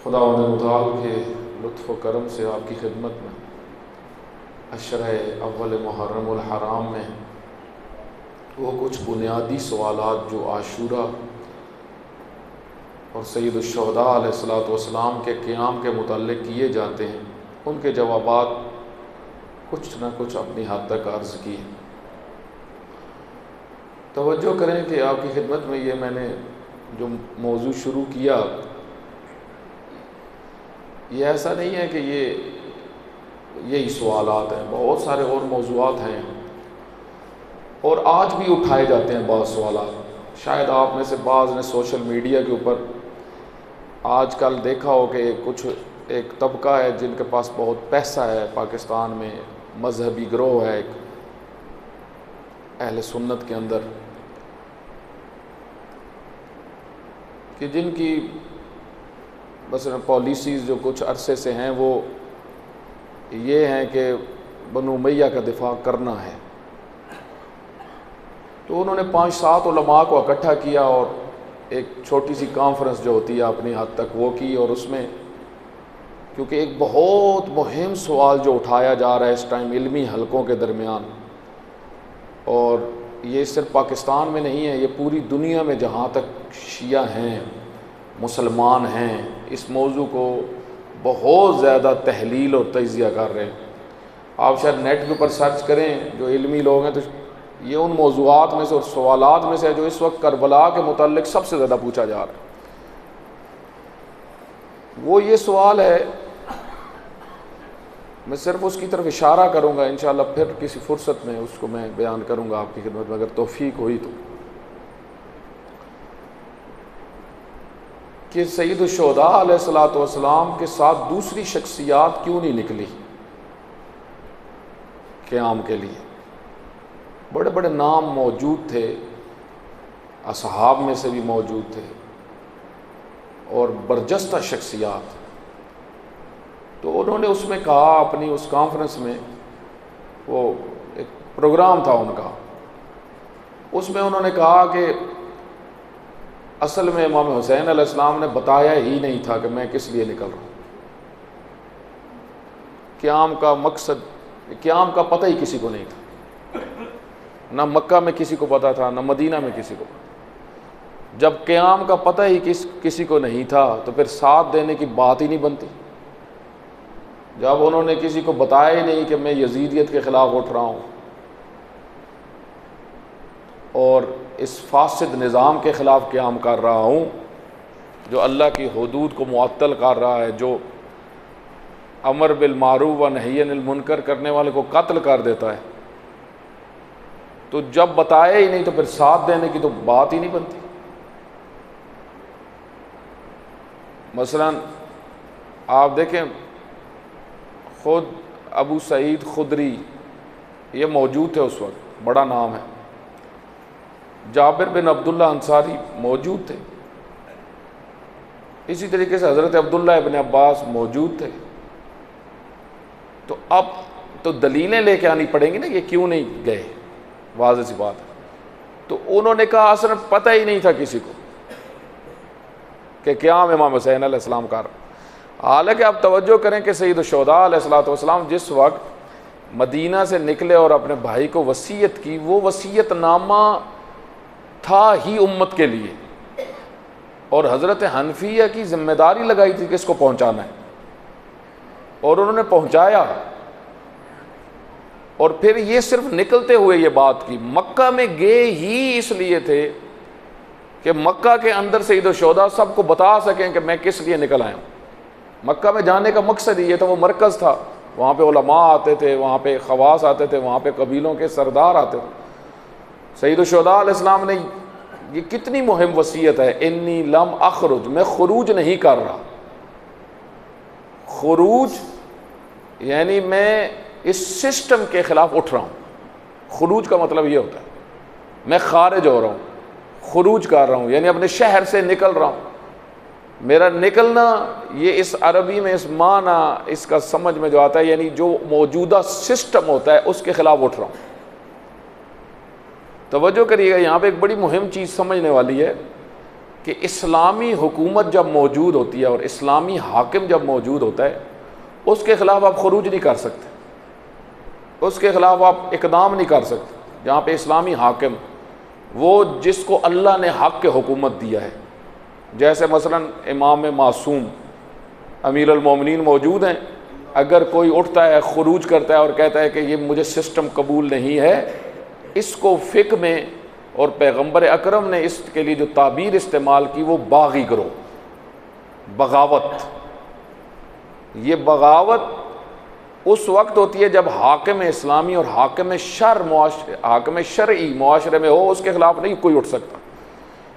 خداوند متعال کے لطف و کرم سے آپ کی خدمت میں عشرہ اول محرم الحرام میں وہ کچھ بنیادی سوالات جو عاشورہ اور سید الشہداء علیہ الصلوۃ والسلام کے قیام کے متعلق کیے جاتے ہیں، ان کے جوابات کچھ نہ کچھ اپنی حد تک عرض کیے۔ توجہ کریں کہ آپ کی خدمت میں یہ میں نے جو موضوع شروع کیا، یہ ایسا نہیں ہے کہ یہی سوالات ہیں، بہت سارے اور موضوعات ہیں اور آج بھی اٹھائے جاتے ہیں بعض سوالات۔ شاید آپ میں سے بعض نے سوشل میڈیا کے اوپر آج کل دیکھا ہو کہ ایک طبقہ ہے جن کے پاس بہت پیسہ ہے پاکستان میں، مذہبی گروہ ہے ایک اہل سنت کے اندر، کہ جن کی مثلا پالیسیز جو کچھ عرصے سے ہیں وہ یہ ہیں کہ بنو امیہ کا دفاع کرنا ہے۔ تو انہوں نے 5-7 علماء کو اکٹھا کیا اور ایک چھوٹی سی کانفرنس جو ہوتی ہے اپنی حد تک وہ کی، اور اس میں کیونکہ ایک بہت مہم سوال جو اٹھایا جا رہا ہے اس ٹائم علمی حلقوں کے درمیان، اور یہ صرف پاکستان میں نہیں ہے، یہ پوری دنیا میں جہاں تک شیعہ ہیں، مسلمان ہیں، اس موضوع کو بہت زیادہ تحلیل اور تجزیہ کر رہے ہیں۔ آپ شاید نیٹ کے اوپر سرچ کریں، جو علمی لوگ ہیں، تو یہ ان موضوعات میں سے اور سوالات میں سے ہے جو اس وقت کربلا کے متعلق سب سے زیادہ پوچھا جا رہا ہے۔ وہ یہ سوال ہے، میں صرف اس کی طرف اشارہ کروں گا، انشاءاللہ پھر کسی فرصت میں اس کو میں بیان کروں گا آپ کی خدمت میں اگر توفیق ہوئی تو، کہ سید الشہداء علیہ الصلوۃ والسلام کے ساتھ دوسری شخصیات کیوں نہیں نکلی قیام کے لیے؟ بڑے بڑے نام موجود تھے، اصحاب میں سے بھی موجود تھے اور برجستہ شخصیات۔ تو انہوں نے اس میں کہا، اپنی اس کانفرنس میں، وہ ایک پروگرام تھا ان کا، اس میں انہوں نے کہا کہ اصل میں امام حسین علیہ السلام نے بتایا ہی نہیں تھا کہ میں کس لیے نکل رہا ہوں۔ قیام کا مقصد، قیام کا پتہ ہی کسی کو نہیں تھا، نہ مکہ میں کسی کو پتہ تھا، نہ مدینہ میں کسی کو پتہ۔ جب قیام کا پتہ ہی کسی کو نہیں تھا تو پھر ساتھ دینے کی بات ہی نہیں بنتی۔ جب انہوں نے کسی کو بتایا ہی نہیں کہ میں یزیدیت کے خلاف اٹھ رہا ہوں اور اس فاسد نظام کے خلاف قیام کر رہا ہوں جو اللہ کی حدود کو معطل کر رہا ہے، جو امر بالمعروف و نہی عن المنکر کرنے والے کو قتل کر دیتا ہے، تو جب بتایا ہی نہیں تو پھر ساتھ دینے کی تو بات ہی نہیں بنتی۔ مثلا آپ دیکھیں، خود ابو سعید خدری یہ موجود تھے اس وقت، بڑا نام ہے، جابر بن عبداللہ انصاری موجود تھے، اسی طریقے سے حضرت عبداللہ ابن عباس موجود تھے۔ تو اب تو دلیلیں لے کے آنی پڑیں گی نا، یہ کیوں نہیں گئے، واضح سی بات ہے۔ تو انہوں نے کہا اصل پتہ ہی نہیں تھا کسی کو کہ قیام امام حسین علیہ السلام کا۔ حالانکہ آپ توجہ کریں کہ سید الشہداء علیہ الصلوۃ والسلام جس وقت مدینہ سے نکلے اور اپنے بھائی کو وصیت کی، وہ وصیت نامہ تھا ہی امت کے لیے، اور حضرت حنفیہ کی ذمہ داری لگائی تھی کہ اس کو پہنچانا ہے، اور انہوں نے پہنچایا۔ اور پھر یہ صرف نکلتے ہوئے یہ بات کی، مکہ میں گئے ہی اس لیے تھے کہ مکہ کے اندر سید الشہداء سب کو بتا سکیں کہ میں کس لیے نکل آیا ہوں۔ مکہ میں جانے کا مقصد ہی یہ تھا، وہ مرکز تھا، وہاں پہ علماء آتے تھے، وہاں پہ خواص آتے تھے، وہاں پہ قبیلوں کے سردار آتے تھے۔ سید الشہداء علیہ السلام نے یہ کتنی مہم وصیت ہے، انی لم اخرج، میں خروج نہیں کر رہا۔ خروج یعنی میں اس سسٹم کے خلاف اٹھ رہا ہوں، خروج کا مطلب یہ ہوتا ہے میں خارج ہو رہا ہوں، خروج کر رہا ہوں، یعنی اپنے شہر سے نکل رہا ہوں۔ میرا نکلنا یہ اس عربی میں اس معنی اس کا سمجھ میں جو آتا ہے، یعنی جو موجودہ سسٹم ہوتا ہے اس کے خلاف اٹھ رہا ہوں۔ توجہ کریے گا، یہاں پہ ایک بڑی مہم چیز سمجھنے والی ہے کہ اسلامی حکومت جب موجود ہوتی ہے اور اسلامی حاکم جب موجود ہوتا ہے، اس کے خلاف آپ خروج نہیں کر سکتے، اس کے خلاف آپ اقدام نہیں کر سکتے۔ جہاں پہ اسلامی حاکم وہ جس کو اللہ نے حق کے حکومت دیا ہے، جیسے مثلا امام معصوم امیر المومنین موجود ہیں، اگر کوئی اٹھتا ہے خروج کرتا ہے اور کہتا ہے کہ یہ مجھے سسٹم قبول نہیں ہے، اس کو فقہ میں اور پیغمبر اکرم نے اس کے لیے جو تعبیر استعمال کی وہ باغی گروہ، بغاوت۔ یہ بغاوت اس وقت ہوتی ہے جب حاکم اسلامی اور حاکم شرعی معاشرے میں ہو، اس کے خلاف نہیں کوئی اٹھ سکتا۔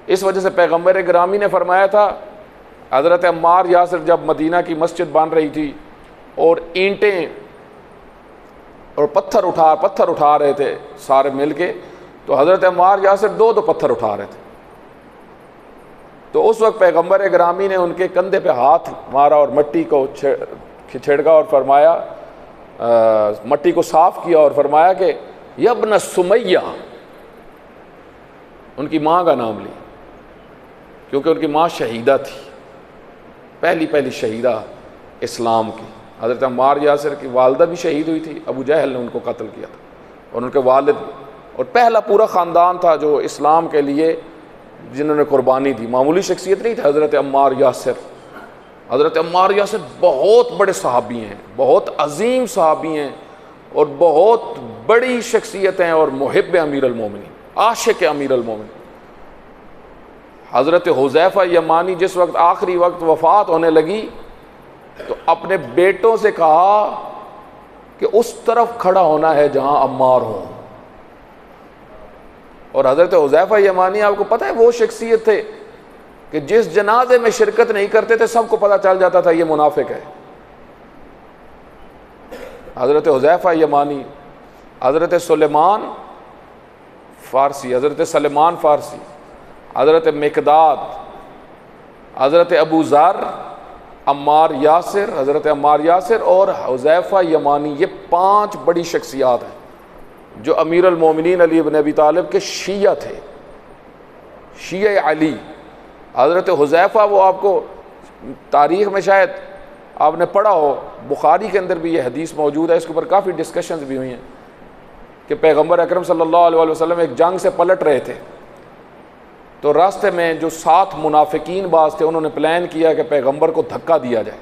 اس وجہ سے پیغمبر گرامی نے فرمایا تھا، حضرت عمار یاسر جب مدینہ کی مسجد بن رہی تھی اور اینٹیں اور پتھر اٹھا رہے تھے سارے مل کے، تو حضرت عمار یاسر دو پتھر اٹھا رہے تھے، تو اس وقت پیغمبر گرامی نے ان کے کندھے پہ ہاتھ مارا اور مٹی کو چھڑکا اور فرمایا، مٹی کو صاف کیا اور فرمایا کہ یا ابن سمیہ، ان کی ماں کا نام لی، کیونکہ ان کی ماں شہیدہ تھی، پہلی شہیدہ اسلام کی۔ حضرت عمار یاسر کی والدہ بھی شہید ہوئی تھی، ابو جہل نے ان کو قتل کیا تھا، اور ان کے والد بھی، اور پہلا پورا خاندان تھا جو اسلام کے لیے جنہوں نے قربانی دی۔ معمولی شخصیت نہیں تھی حضرت عمار یاسر۔ حضرت عمار یاسر بہت بڑے صحابی ہیں، بہت عظیم صحابی ہیں، اور بہت بڑی شخصیت ہیں، اور محب امیر المومنین، عاشق امیر المومنین۔ حضرت حذیفہ یمانی جس وقت آخری وقت وفات ہونے لگی تو اپنے بیٹوں سے کہا کہ اس طرف کھڑا ہونا ہے جہاں عمار ہوں، اور حضرت حذیفہ یمانی آپ کو پتہ ہے وہ شخصیت تھے کہ جس جنازے میں شرکت نہیں کرتے تھے سب کو پتہ چل جاتا تھا یہ منافق ہے۔ حضرت حذیفہ یمانی، حضرت سلیمان فارسی، حضرت مقداد، حضرت ابو ذر، عمار یاسر، حضرت عمار یاسر اور حذیفہ یمانی، یہ 5 بڑی شخصیات ہیں جو امیر المومنین علی بن ابی طالب کے شیعہ تھے، شیعہ علی۔ حضرت حذیفہ، وہ آپ کو تاریخ میں شاید آپ نے پڑھا ہو، بخاری کے اندر بھی یہ حدیث موجود ہے، اس کے اوپر کافی ڈسکشنز بھی ہوئی ہیں کہ پیغمبر اکرم صلی اللہ علیہ وسلم ایک جنگ سے پلٹ رہے تھے، تو راستے میں جو 7 منافقین باز تھے انہوں نے پلان کیا کہ پیغمبر کو دھکا دیا جائے۔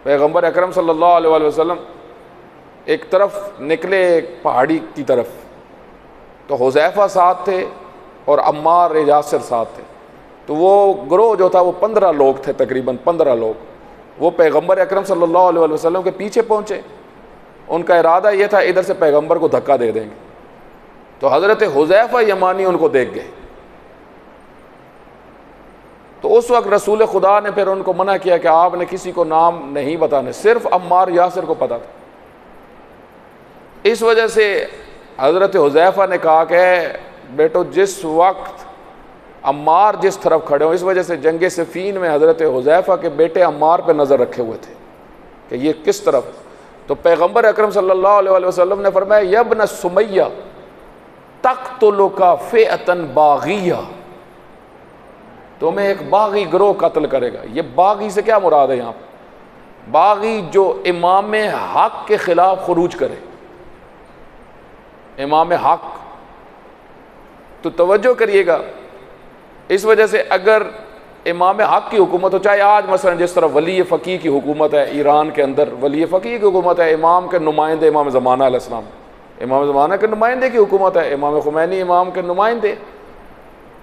پیغمبر اکرم صلی اللہ علیہ وسلم ایک طرف نکلے، ایک پہاڑی کی طرف، تو حذیفہ ساتھ تھے اور عمار یاسر ساتھ تھے، تو وہ گروہ جو تھا وہ 15 لوگ تھے، تقریباً 15 لوگ، وہ پیغمبر اکرم صلی اللہ علیہ وسلم کے پیچھے پہنچے۔ ان کا ارادہ یہ تھا ادھر سے پیغمبر کو دھکا دے دیں گے، تو حضرت حذیفہ یمانی ان کو دیکھ گئے، تو اس وقت رسول خدا نے پھر ان کو منع کیا کہ آپ نے کسی کو نام نہیں بتانے، صرف عمار یاسر کو پتا تھا۔ اس وجہ سے حضرت حذیفہ نے کہا کہ بیٹو جس وقت عمار جس طرف کھڑے ہوں، اس وجہ سے جنگ صفین میں حضرت حذیفہ کے بیٹے عمار پہ نظر رکھے ہوئے تھے کہ یہ کس طرف، تو پیغمبر اکرم صلی اللہ علیہ وسلم نے فرمایا یا ابن سمیہ تقتلک فئۃ باغیہ، تمہیں ایک باغی گروہ قتل کرے گا۔ یہ باغی سے کیا مراد ہے یہاں پہ؟ باغی جو امام حق کے خلاف خروج کرے، امام حق، تو توجہ کریے گا، اس وجہ سے اگر امام حق کی حکومت ہو، چاہے آج مثلا جس طرح ولی فقیہ کی حکومت ہے ایران کے اندر، ولی فقیہ کی حکومت ہے، امام کے نمائندے امام زمانہ علیہ السلام، امام زمانہ کے نمائندے کی حکومت ہے، امام خمینی امام کے نمائندے،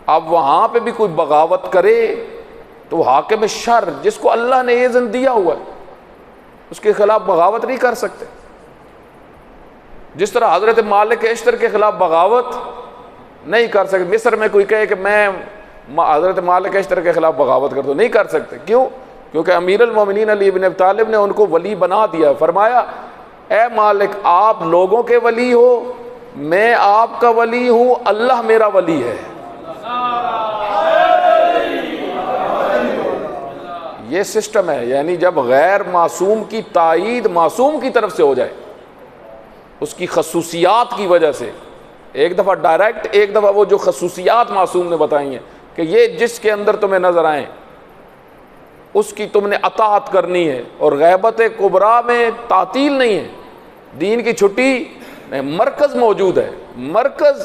اب وہاں پہ بھی کوئی بغاوت کرے تو حاکم شر جس کو اللہ نے اذن دیا ہوا ہے اس کے خلاف بغاوت نہیں کر سکتے۔ جس طرح حضرت مالک اشتر کے خلاف بغاوت نہیں کر سکتے، مصر میں کوئی کہے کہ میں حضرت مالک اشتر کے خلاف بغاوت کر دو، نہیں کر سکتے۔ کیوں؟ کیونکہ امیر المومنین علی بن ابی طالب نے ان کو ولی بنا دیا، فرمایا اے مالک آپ لوگوں کے ولی ہو، میں آپ کا ولی ہوں، اللہ میرا ولی ہے۔ یہ سسٹم ہے، یعنی جب غیر معصوم کی تائید معصوم کی طرف سے ہو جائے، اس کی خصوصیات کی وجہ سے، ایک دفعہ ڈائریکٹ، ایک دفعہ وہ جو خصوصیات معصوم نے بتائی ہیں کہ یہ جس کے اندر تمہیں نظر آئیں اس کی تم نے اطاعت کرنی ہے، اور غیبت کبریٰ میں تعطیل نہیں ہے، دین کی چھٹی میں مرکز موجود ہے۔ مرکز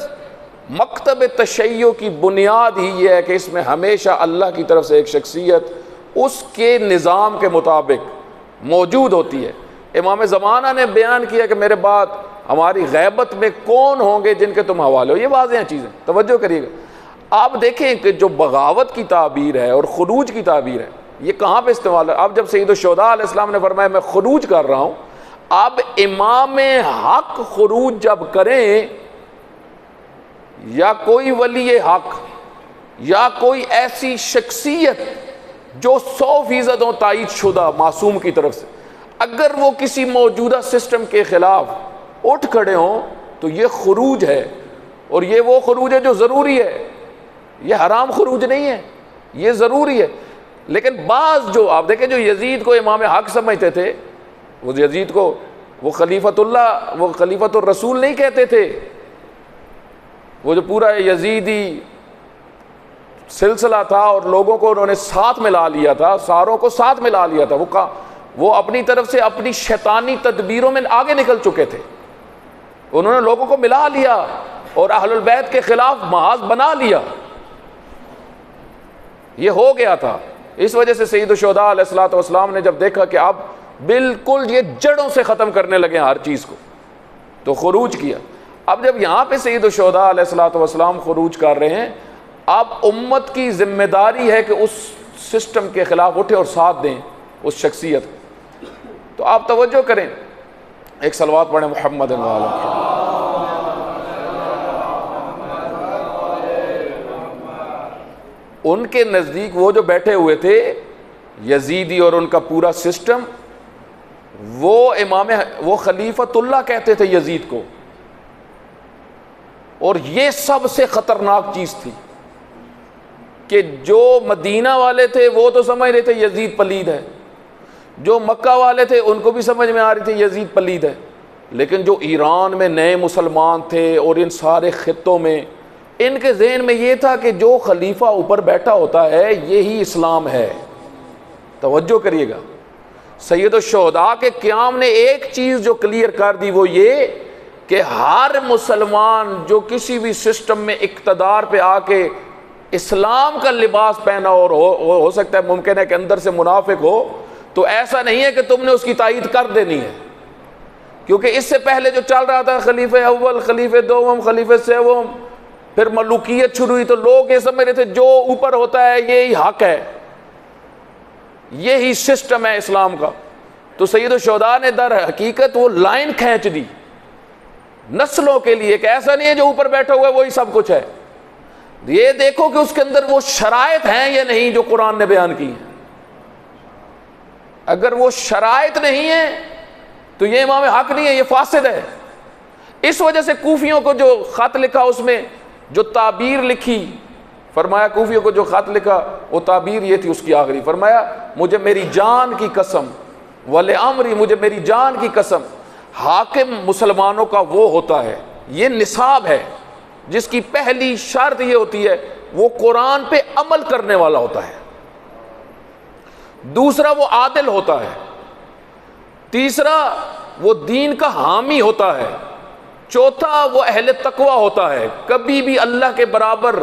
مکتب تشیع کی بنیاد ہی یہ ہے کہ اس میں ہمیشہ اللہ کی طرف سے ایک شخصیت اس کے نظام کے مطابق موجود ہوتی ہے۔ امام زمانہ نے بیان کیا کہ میرے بعد ہماری غیبت میں کون ہوں گے جن کے تم حوالے ہو، یہ واضح ہیں چیزیں، توجہ کریے گا۔ آپ دیکھیں کہ جو بغاوت کی تعبیر ہے اور خروج کی تعبیر ہے یہ کہاں پہ استعمال ہے؟ اب جب سید الشہداء علیہ السلام نے فرمایا میں خروج کر رہا ہوں، اب امام حق خروج جب کریں یا کوئی ولی حق یا کوئی ایسی شخصیت جو 100% ہو تائید شدہ معصوم کی طرف سے، اگر وہ کسی موجودہ سسٹم کے خلاف اٹھ کھڑے ہوں تو یہ خروج ہے، اور یہ وہ خروج ہے جو ضروری ہے، یہ حرام خروج نہیں ہے، یہ ضروری ہے۔ لیکن بعض جو آپ دیکھیں جو یزید کو امام حق سمجھتے تھے، وہ یزید کو وہ خلیفۃ اللہ، وہ خلیفۃ الرسول نہیں کہتے تھے، وہ جو پورا یزیدی سلسلہ تھا اور لوگوں کو انہوں نے ساتھ ملا لیا تھا، ساروں کو ساتھ ملا لیا تھا، وہ اپنی طرف سے اپنی شیطانی تدبیروں میں آگے نکل چکے تھے، انہوں نے لوگوں کو ملا لیا اور اہل البیت کے خلاف محاذ بنا لیا، یہ ہو گیا تھا۔ اس وجہ سے سید الشہداء علیہ السلام نے جب دیکھا کہ اب بالکل یہ جڑوں سے ختم کرنے لگے ہر چیز کو، تو خروج کیا۔ اب جب یہاں پہ سید الشہداء علیہ السلام خروج کر رہے ہیں، اب امت کی ذمہ داری ہے کہ اس سسٹم کے خلاف اٹھے اور ساتھ دیں اس شخصیت کو۔ تو آپ توجہ کریں، ایک صلوات پڑھیں محمد علیہ۔ ان کے نزدیک وہ جو بیٹھے ہوئے تھے یزیدی اور ان کا پورا سسٹم، وہ خلیفۃ اللہ کہتے تھے یزید کو، اور یہ سب سے خطرناک چیز تھی کہ جو مدینہ والے تھے وہ تو سمجھ رہے تھے یزید پلید ہے، جو مکہ والے تھے ان کو بھی سمجھ میں آ رہی تھی یزید پلید ہے، لیکن جو ایران میں نئے مسلمان تھے اور ان سارے خطوں میں، ان کے ذہن میں یہ تھا کہ جو خلیفہ اوپر بیٹھا ہوتا ہے یہی اسلام ہے۔ توجہ کریے گا، سید الشہداء کے قیام نے ایک چیز جو کلیئر کر دی وہ یہ کہ ہر مسلمان جو کسی بھی سسٹم میں اقتدار پہ آ کے اسلام کا لباس پہنا اور ہو سکتا ہے ممکن ہے کہ اندر سے منافق ہو، تو ایسا نہیں ہے کہ تم نے اس کی تائید کر دینی ہے، کیونکہ اس سے پہلے جو چل رہا تھا خلیفہ اول، خلیفہ دوم، خلیفہ سیوم، پھر ملوکیت شروع ہوئی، تو لوگ یہ سمجھ رہے تھے جو اوپر ہوتا ہے یہی حق ہے، یہی سسٹم ہے اسلام کا۔ تو سید الشہداء نے در حقیقت وہ لائن کھینچ دی نسلوں کے لیے کہ ایسا نہیں ہے جو اوپر بیٹھا ہوا ہے وہی سب کچھ ہے، یہ دیکھو کہ اس کے اندر وہ شرائط ہیں یا نہیں جو قرآن نے بیان کی ہیں، اگر وہ شرائط نہیں ہیں تو یہ امام حق نہیں ہے، یہ فاسد ہے۔ اس وجہ سے کوفیوں کو جو خط لکھا اس میں جو تعبیر لکھی، فرمایا کوفیوں کو جو خط لکھا وہ تعبیر یہ تھی اس کی آخری، فرمایا مجھے میری جان کی قسم وَلِعَمْرِ، مجھے میری جان کی قسم، حاکم مسلمانوں کا وہ ہوتا ہے، یہ نصاب ہے جس کی پہلی شرط یہ ہوتی ہے وہ قرآن پہ عمل کرنے والا ہوتا ہے، دوسرا وہ عادل ہوتا ہے، تیسرا وہ دین کا حامی ہوتا ہے، چوتھا وہ اہل تقوی ہوتا ہے، کبھی بھی اللہ کے برابر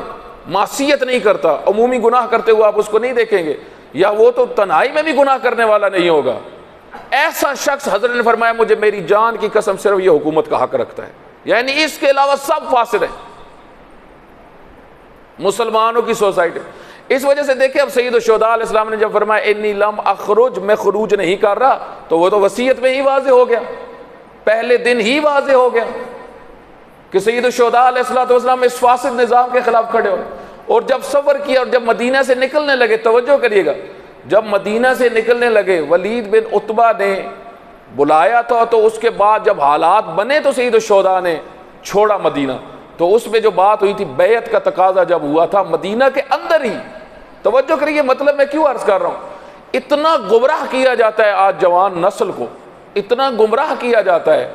معصیت نہیں کرتا، عمومی گناہ کرتے ہوئے آپ اس کو نہیں دیکھیں گے، یا وہ تو تنہائی میں بھی گناہ کرنے والا نہیں ہوگا۔ ایسا شخص حضرت نے فرمایا مجھے میری جان کی قسم صرف یہ حکومت کا حق رکھتا ہے، یعنی اس کے علاوہ سب فاسد ہیں مسلمانوں کی سوسائٹی۔ اس وجہ سے دیکھیں اب سید الشہداء علیہ السلام نے جب فرمایا انی لم اخرج، میں خروج نہیں کر رہا، تو وہ تو وصیت میں ہی واضح ہو گیا، پہلے دن ہی واضح ہو گیا کہ سید الشہداء علیہ السلام اس فاسد نظام کے خلاف کھڑے ہو۔ اور جب سفر کیا اور جب مدینہ سے نکلنے لگے، توجہ کریے گا، جب مدینہ سے نکلنے لگے ولید بن عتبہ نے بلایا تھا، تو اس کے بعد جب حالات بنے تو سید الشہداء نے چھوڑا مدینہ، تو اس میں جو بات ہوئی تھی بیعت کا تقاضا جب ہوا تھا مدینہ کے اندر ہی، توجہ کریے مطلب میں کیوں عرض کر رہا ہوں، اتنا گمراہ کیا جاتا ہے آج جوان نسل کو، اتنا گمراہ کیا جاتا ہے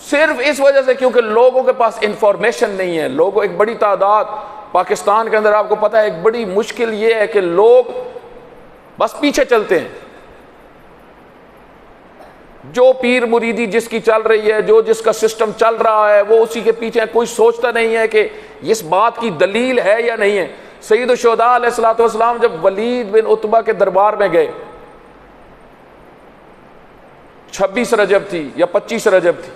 صرف اس وجہ سے کیونکہ لوگوں کے پاس انفارمیشن نہیں ہے، لوگوں ایک بڑی تعداد پاکستان کے اندر آپ کو پتہ ہے ایک بڑی مشکل یہ ہے کہ لوگ بس پیچھے چلتے ہیں، جو پیر مریدی جس کی چل رہی ہے، جو جس کا سسٹم چل رہا ہے وہ اسی کے پیچھے، کوئی سوچتا نہیں ہے کہ اس بات کی دلیل ہے یا نہیں ہے۔ سید الشہداء علیہ الصلوۃ والسلام جب ولید بن عتبہ کے دربار میں گئے، 26 رجب تھی یا 25 رجب تھی،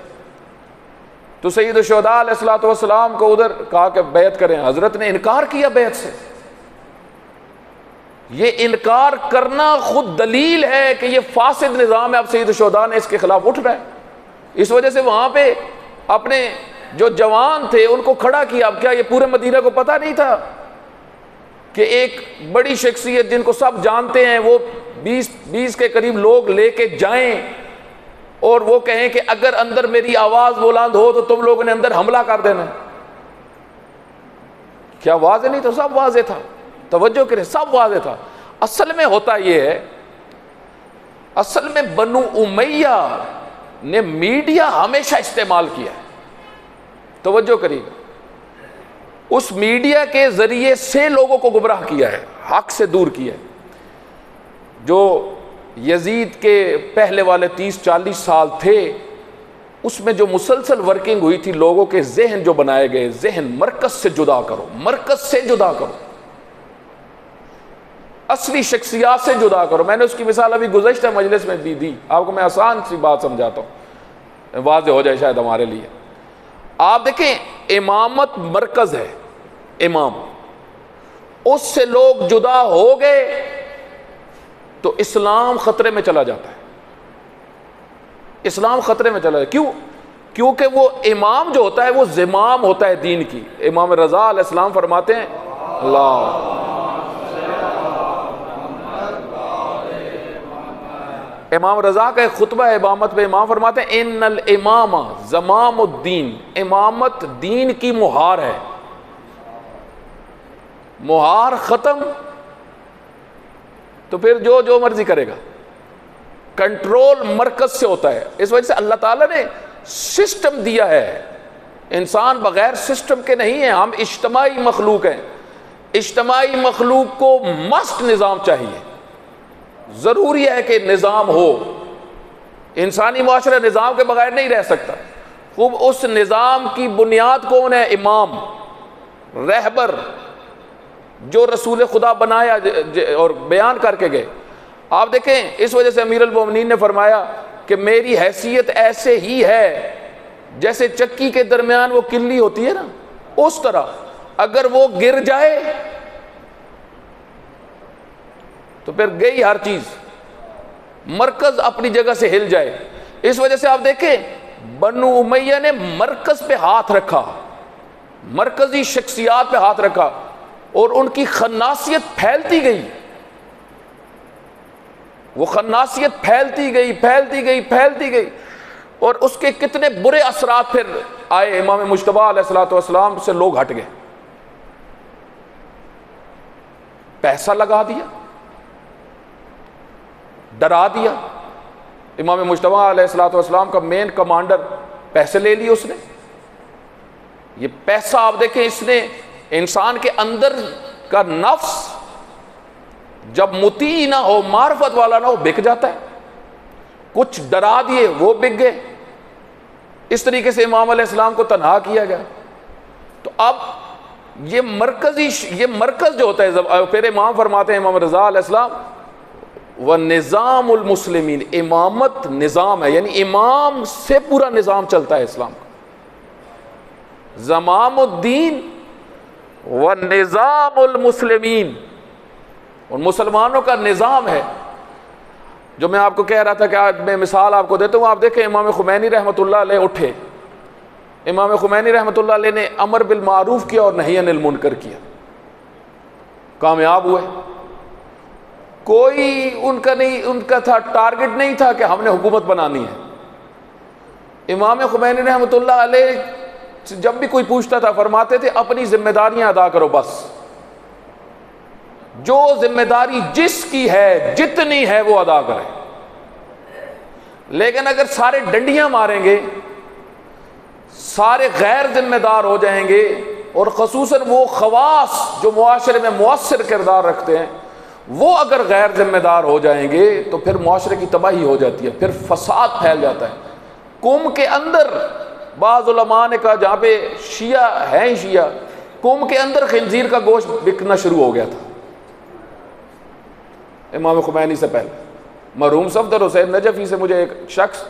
تو سید الشہداء علیہ الصلوۃ والسلام کو ادھر کہا کہ بیعت کریں، حضرت نے انکار کیا بیعت سے۔ یہ انکار کرنا خود دلیل ہے کہ یہ فاسد نظام ہے، اب سید الشہداء نے اس کے خلاف اٹھ رہا ہے۔ اس وجہ سے وہاں پہ اپنے جو جوان تھے ان کو کھڑا کیا۔ اب کیا یہ پورے مدینہ کو پتہ نہیں تھا کہ ایک بڑی شخصیت جن کو سب جانتے ہیں وہ 20 کے قریب لوگ لے کے جائیں اور وہ کہیں کہ اگر اندر میری آواز بلند ہو تو تم لوگوں نے اندر حملہ کر دینا ہے؟ کیا واضح نہیں تو سب واضح تھا، توجہ کریں، سب واضح تھا۔ اصل میں ہوتا یہ ہے، اصل میں بنو امیہ نے میڈیا ہمیشہ استعمال کیا ہے، توجہ کریے، اس میڈیا کے ذریعے سے لوگوں کو گمراہ کیا ہے، حق سے دور کیا ہے۔ جو یزید کے پہلے والے 30-40 سال تھے، اس میں جو مسلسل ورکنگ ہوئی تھی، لوگوں کے ذہن جو بنائے گئے، ذہن مرکز سے جدا کرو، مرکز سے جدا کرو، اصلی شخصیات سے جدا کرو۔ میں نے اس کی مثال ابھی گزشتہ مجلس میں بھی دی، آپ کو میں آسان سی بات سمجھاتا ہوں، واضح ہو جائے شاید ہمارے لیے۔ آپ دیکھیں، امامت مرکز ہے، امام، اس سے لوگ جدا ہو گئے تو اسلام خطرے میں چلا جاتا ہے، اسلام خطرے میں چلا جاتا ہے۔ کیوں؟ کیونکہ وہ امام جو ہوتا ہے وہ زمام ہوتا ہے دین کی۔ امام رضا علیہ السلام فرماتے ہیں، اللہ امام رضا کا ایک خطبہ ہے امامت پہ، امام فرماتے ہیں ان الامام زمام الدین، امامت دین کی مہار ہے، مہار ختم تو پھر جو مرضی کرے گا، کنٹرول مرکز سے ہوتا ہے۔ اس وجہ سے اللہ تعالیٰ نے سسٹم دیا ہے، انسان بغیر سسٹم کے نہیں ہے، ہم اجتماعی مخلوق ہیں، اجتماعی مخلوق کو مست نظام چاہیے، ضروری ہے کہ نظام ہو، انسانی معاشرہ نظام کے بغیر نہیں رہ سکتا۔ خوب اس نظام کی بنیاد کون ہے؟ امام، رہبر، جو رسول خدا بنایا اور بیان کر کے گئے۔ آپ دیکھیں، اس وجہ سے امیر المومنین نے فرمایا کہ میری حیثیت ایسے ہی ہے جیسے چکی کے درمیان وہ کلی ہوتی ہے نا، اس طرح اگر وہ گر جائے تو پھر گئی ہر چیز، مرکز اپنی جگہ سے ہل جائے۔ اس وجہ سے آپ دیکھیں بنو امیہ نے مرکز پہ ہاتھ رکھا، مرکزی شخصیات پہ ہاتھ رکھا، اور ان کی خناسیت پھیلتی گئی، وہ خناسیت پھیلتی گئی پھیلتی گئی پھیلتی گئی، اور اس کے کتنے برے اثرات پھر آئے۔ امام مجتبی علیہ الصلوۃ والسلام سے لوگ ہٹ گئے، پیسہ لگا دیا، ڈرا دیا۔ امام مجتبی علیہ الصلوۃ والسلام کا مین کمانڈر، پیسے لے لیے اس نے۔ یہ پیسہ آپ دیکھیں، اس نے انسان کے اندر کا نفس جب مطیع نہ ہو، معرفت والا نہ ہو، بک جاتا ہے۔ کچھ ڈرا دیے، وہ بک گئے۔ اس طریقے سے امام علیہ السلام کو تنہا کیا گیا۔ تو اب یہ مرکز جو ہوتا ہے، پھر امام فرماتے ہیں امام رضا علیہ السلام، وَنِظَامُ الْمُسْلِمِينَ، امامت نظام ہے، یعنی امام سے پورا نظام چلتا ہے اسلام کا۔ زمام الدین وَنِظَامُ الْمُسْلِمِينَ، اور مسلمانوں کا نظام ہے۔ جو میں آپ کو کہہ رہا تھا کہ آج میں مثال آپ کو دیتا ہوں، آپ دیکھیں امام خمینی رحمۃ اللہ علیہ اٹھے، امام خمینی رحمۃ اللہ علیہ نے امر بالمعروف کیا اور نہی عن المنکر کیا، کامیاب ہوئے۔ کوئی ان کا تھا ٹارگٹ نہیں تھا کہ ہم نے حکومت بنانی ہے۔ امام خمینی رحمۃ اللہ علیہ جب بھی کوئی پوچھتا تھا فرماتے تھے اپنی ذمہ داریاں ادا کرو، بس جو ذمہ داری جس کی ہے، جتنی ہے وہ ادا کرے، لیکن اگر سارے ڈنڈیاں ماریں گے، سارے غیر ذمہ دار ہو جائیں گے اور خصوصاً وہ خواص جو معاشرے میں مؤثر کردار رکھتے ہیں، وہ اگر غیر ذمہ دار ہو جائیں گے تو پھر معاشرے کی تباہی ہو جاتی ہے، پھر فساد پھیل جاتا ہے۔ قوم کے اندر بعض علماء نے کہا جہاں پہ شیعہ ہیں ہی شیعہ، قوم کے اندر خنزیر کا گوشت بکنا شروع ہو گیا تھا امام خمینی سے پہلے۔ مرحوم صفدر حسین نجفی سے مجھے ایک شخص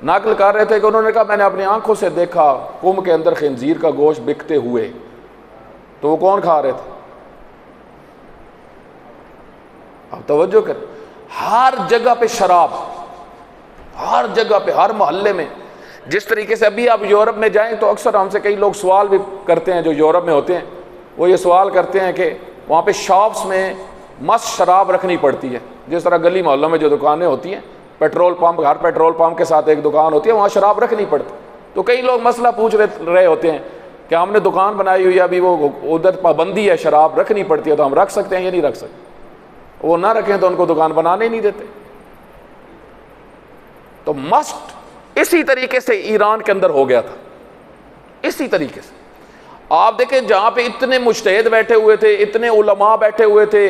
نقل کر رہے تھے کہ انہوں نے کہا میں نے اپنی آنکھوں سے دیکھا قوم کے اندر خنزیر کا گوشت بکتے ہوئے۔ تو وہ کون کھا رہے تھے؟ اب توجہ کر، ہر جگہ پہ شراب، ہر جگہ پہ، ہر محلے میں۔ جس طریقے سے ابھی آپ یورپ میں جائیں تو اکثر ہم سے کئی لوگ سوال بھی کرتے ہیں جو یورپ میں ہوتے ہیں، وہ یہ سوال کرتے ہیں کہ وہاں پہ شاپس میں مست شراب رکھنی پڑتی ہے، جس طرح گلی محلوں میں جو دکانیں ہوتی ہیں، پیٹرول پمپ، ہر پیٹرول پمپ کے ساتھ ایک دکان ہوتی ہے، وہاں شراب رکھنی پڑتی۔ تو کئی لوگ مسئلہ پوچھ رہے ہوتے ہیں کہ ہم نے دکان بنائی ہوئی ہے، ابھی وہ ادھر پابندی ہے، شراب رکھنی پڑتی ہے، تو ہم رکھ سکتے ہیں یا نہیں رکھ سکتے؟ وہ نہ رکھیں تو ان کو دکان بنانے ہی نہیں دیتے۔ تو مسٹ اسی طریقے سے ایران کے اندر ہو گیا تھا، اسی طریقے سے۔ آپ دیکھیں جہاں پہ اتنے مجتہد بیٹھے ہوئے تھے، اتنے علماء بیٹھے ہوئے تھے،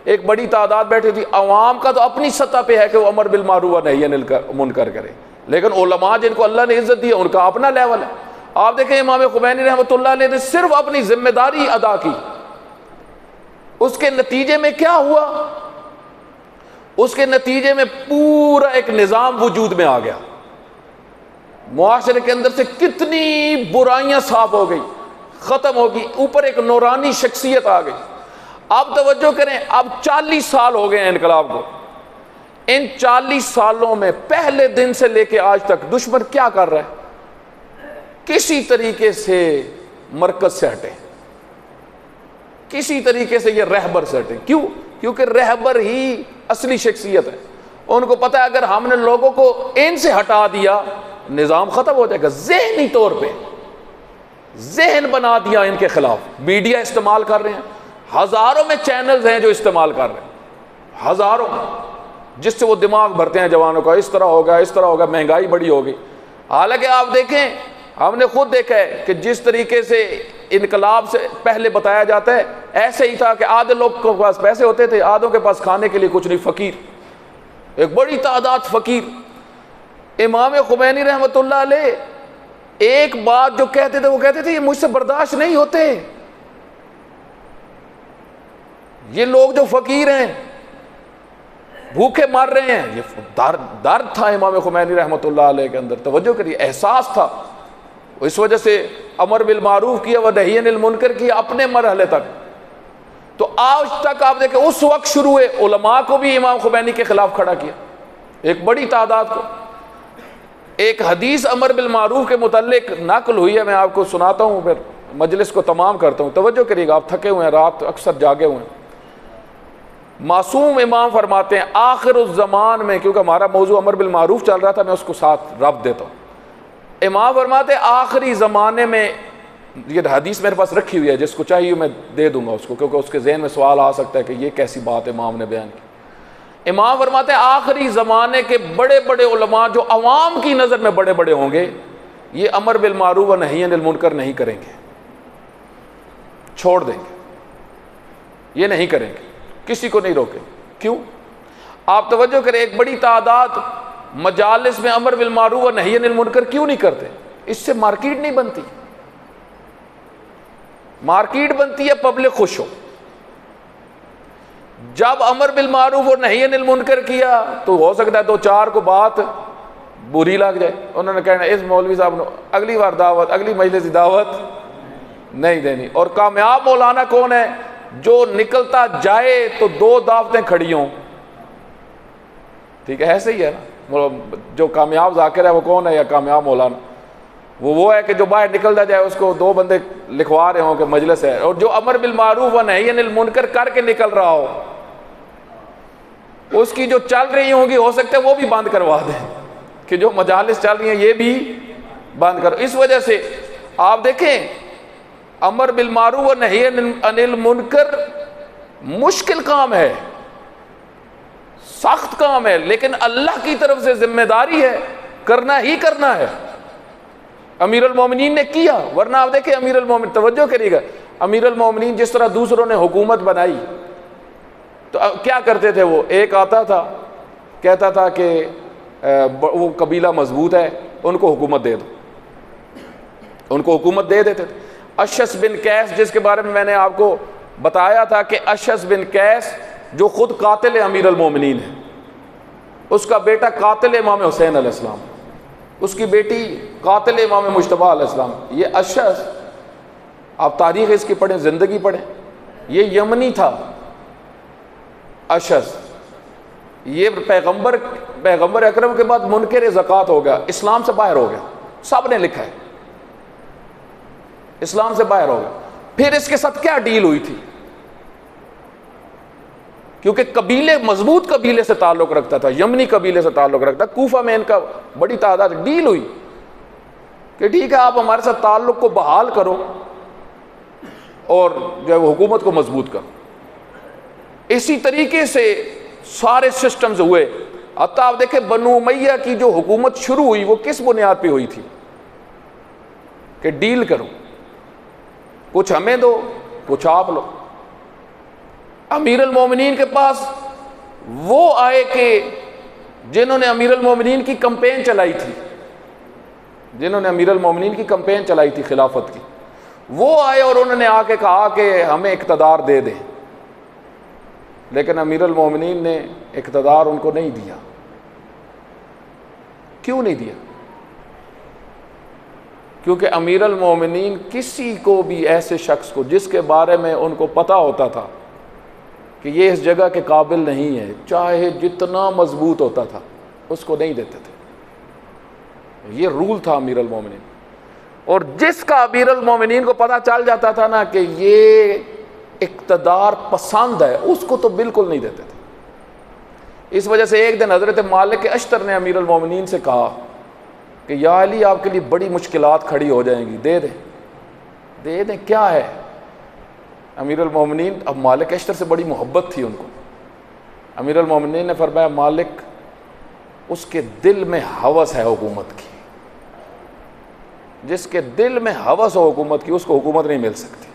ایک بڑی تعداد بیٹھی تھی، عوام کا تو اپنی سطح پہ ہے کہ وہ امر بالمعروف و نہی عن المنکر کرے، لیکن علماء جن کو اللہ نے عزت دی ہے ان کا اپنا لیول ہے۔ آپ دیکھیں امام خمینی رحمۃ اللہ علیہ نے صرف اپنی ذمہ داری ادا کی، اس کے نتیجے میں کیا ہوا؟ اس کے نتیجے میں پورا ایک نظام وجود میں آ گیا، معاشرے کے اندر سے کتنی برائیاں صاف ہو گئی، ختم ہو گئی، اوپر ایک نورانی شخصیت آ گئی۔ اب توجہ کریں، اب 40 سال ہو گئے ہیں انقلاب کو۔ ان 40 سالوں میں پہلے دن سے لے کے آج تک دشمن کیا کر رہا ہے؟ کسی طریقے سے مرکز سے ہٹے، کسی طریقے سے یہ رہبر سے ہٹے۔ کیوں؟ کیونکہ رہبر ہی اصلی شخصیت ہے۔ ان کو پتہ ہے اگر ہم نے لوگوں کو ان سے ہٹا دیا نظام ختم ہو جائے گا۔ ذہنی طور پہ ذہن بنا دیا ان کے خلاف۔ میڈیا استعمال کر رہے ہیں، ہزاروں میں چینلز ہیں جو استعمال کر رہے ہیں، ہزاروں، جس سے وہ دماغ بھرتے ہیں جوانوں کا، اس طرح ہوگا، اس طرح ہوگا، مہنگائی بڑی ہوگی۔ حالانکہ آپ دیکھیں، ہم نے خود دیکھا ہے کہ جس طریقے سے انقلاب سے پہلے بتایا جاتا ہے ایسے ہی تھا کہ آدھے لوگ کے پاس پیسے ہوتے تھے، آدھوں کے پاس کھانے کے لیے کچھ نہیں، فقیر، ایک بڑی تعداد فقیر۔ امام خمینی رحمۃ اللہ علیہ ایک بات جو کہتے تھے وہ کہتے تھے یہ مجھ سے برداشت نہیں ہوتے، یہ لوگ جو فقیر ہیں بھوکے مر رہے ہیں۔ یہ درد تھا امام خمینی رحمۃ اللہ علیہ کے اندر، توجہ کریے، احساس تھا۔ اس وجہ سے امر بالمعروف کیا و نہی عن المنکر کیا اپنے مرحلے تک۔ تو آج تک آپ دیکھیں اس وقت شروع ہوئے، علماء کو بھی امام خمینی کے خلاف کھڑا کیا، ایک بڑی تعداد کو۔ ایک حدیث امر بالمعروف کے متعلق نقل ہوئی ہے، میں آپ کو سناتا ہوں، پھر مجلس کو تمام کرتا ہوں۔ توجہ کریے گا، آپ تھکے ہوئے ہیں، رات اکثر جاگے ہوئے ہیں۔ معصوم امام فرماتے ہیں آخر الزمان میں، کیونکہ ہمارا موضوع امر بالمعروف چل رہا تھا، میں اس کو ساتھ ربط دیتا ہوں۔ امام فرماتے ہیں آخری زمانے میں، یہ حدیث میرے پاس رکھی ہوئی ہے، جس کو چاہیے میں دے دوں گا اس کو، کیونکہ اس کے ذہن میں سوال آ سکتا ہے کہ یہ کیسی بات امام نے بیان کی۔ امام فرماتے ہیں آخری زمانے کے بڑے بڑے علماء جو عوام کی نظر میں بڑے بڑے ہوں گے، یہ امر بالمعروف و نہی عن المنکر نہیں کریں گے، چھوڑ دیں گے، یہ نہیں کریں گے، کسی کو نہیں روکیں۔ کیوں؟ آپ توجہ کریں، ایک بڑی تعداد مجالس میں امر بالمعروف و نہی عن المنکر کیوں نہیں کرتے؟ اس سے مارکیٹ نہیں بنتی، مارکیٹ بنتی ہے پبلک خوش ہو۔ جب امر بالمعروف اور نہی عن المنکر کیا تو ہو سکتا ہے دو چار کو بات بری لگ جائے، انہوں نے کہنا اس مولوی صاحب نے اگلی بار دعوت، اگلی مجلس کی دعوت نہیں دینی۔ اور کامیاب مولانا کون ہے؟ جو نکلتا جائے تو دو دعوتیں کھڑی ہوں، ٹھیک ہے، ایسے ہی ہے نا۔ جو کامیاب ذاکر ہے وہ کون ہے؟ یا کامیاب مولانا وہ ہے کہ جو باہر نکلتا جائے اس کو دو بندے لکھوا رہے ہوں کہ مجلس ہے، اور جو امر بالمعروف و نہی عن المنکر کر کے نکل رہا ہو، اس کی جو چل رہی ہوں گی ہو سکتا ہے وہ بھی بند کروا دیں کہ جو مجالس چل رہی ہیں یہ بھی بند کرو۔ اس وجہ سے آپ دیکھیں امر بالمعروف و نہی عن المنکر مشکل کام ہے، سخت کام ہے، لیکن اللہ کی طرف سے ذمہ داری ہے، کرنا ہی کرنا ہے۔ امیر المومنین نے کیا، ورنہ آپ دیکھیں امیر المومنین، توجہ کریے گا، امیر المومنین جس طرح دوسروں نے حکومت بنائی تو کیا کرتے تھے؟ وہ ایک آتا تھا کہتا تھا کہ وہ قبیلہ مضبوط ہے، ان کو حکومت دے دو، ان کو حکومت دے دیتے تھے۔ اشعث بن قیس جس کے بارے میں نے آپ کو بتایا تھا کہ اشعث بن قیس جو خود قاتل امیر المومنین ہے، اس کا بیٹا قاتل امام حسین علیہ السلام، اس کی بیٹی قاتل امام مجتبیٰ علیہ السلام، یہ اشعث آپ تاریخ اس کی پڑھیں، زندگی پڑھیں، یہ یمنی تھا اشعث، یہ پیغمبر اکرم کے بعد منکر زکوٰۃ ہو گیا، اسلام سے باہر ہو گیا، سب نے لکھا ہے اسلام سے باہر ہو گیا۔ پھر اس کے ساتھ کیا ڈیل ہوئی تھی؟ کیونکہ قبیلے مضبوط قبیلے سے تعلق رکھتا تھا، یمنی قبیلے سے تعلق رکھتا، کوفہ میں ان کا بڑی تعداد، ڈیل ہوئی کہ ٹھیک ہے آپ ہمارے ساتھ تعلق کو بحال کرو اور جو ہے وہ حکومت کو مضبوط کرو۔ اسی طریقے سے سارے سسٹمز ہوئے، حتیٰ آپ دیکھیں بنو امیہ کی جو حکومت شروع ہوئی وہ کس بنیاد پہ ہوئی تھی؟ کہ ڈیل کرو، کچھ ہمیں دو کچھ آپ لو۔ امیر المومنین کے پاس وہ آئے کہ جنہوں نے امیر المومنین کی کمپین چلائی تھی، جنہوں نے امیر المومنین کی کمپین چلائی تھی خلافت کی، وہ آئے اور انہوں نے آ کے کہا کہ ہمیں اقتدار دے دیں، لیکن امیر المومنین نے اقتدار ان کو نہیں دیا۔ کیوں نہیں دیا؟ کیونکہ امیر المومنین کسی کو بھی ایسے شخص کو جس کے بارے میں ان کو پتہ ہوتا تھا کہ یہ اس جگہ کے قابل نہیں ہے، چاہے جتنا مضبوط ہوتا تھا، اس کو نہیں دیتے تھے۔ یہ رول تھا امیر المومنین، اور جس کا امیر المومنین کو پتہ چل جاتا تھا نا کہ یہ اقتدار پسند ہے، اس کو تو بالکل نہیں دیتے تھے۔ اس وجہ سے ایک دن حضرت مالک اشتر نے امیر المومنین سے کہا کہ یا علی آپ کے لیے بڑی مشکلات کھڑی ہو جائیں گی، دے دیں۔ کیا ہے؟ امیر المومنین، اب مالک اشتر سے بڑی محبت تھی ان کو، امیر المومنین نے فرمایا مالک اس کے دل میں ہوس ہے حکومت کی، جس کے دل میں ہوس ہو حکومت کی اس کو حکومت نہیں مل سکتی۔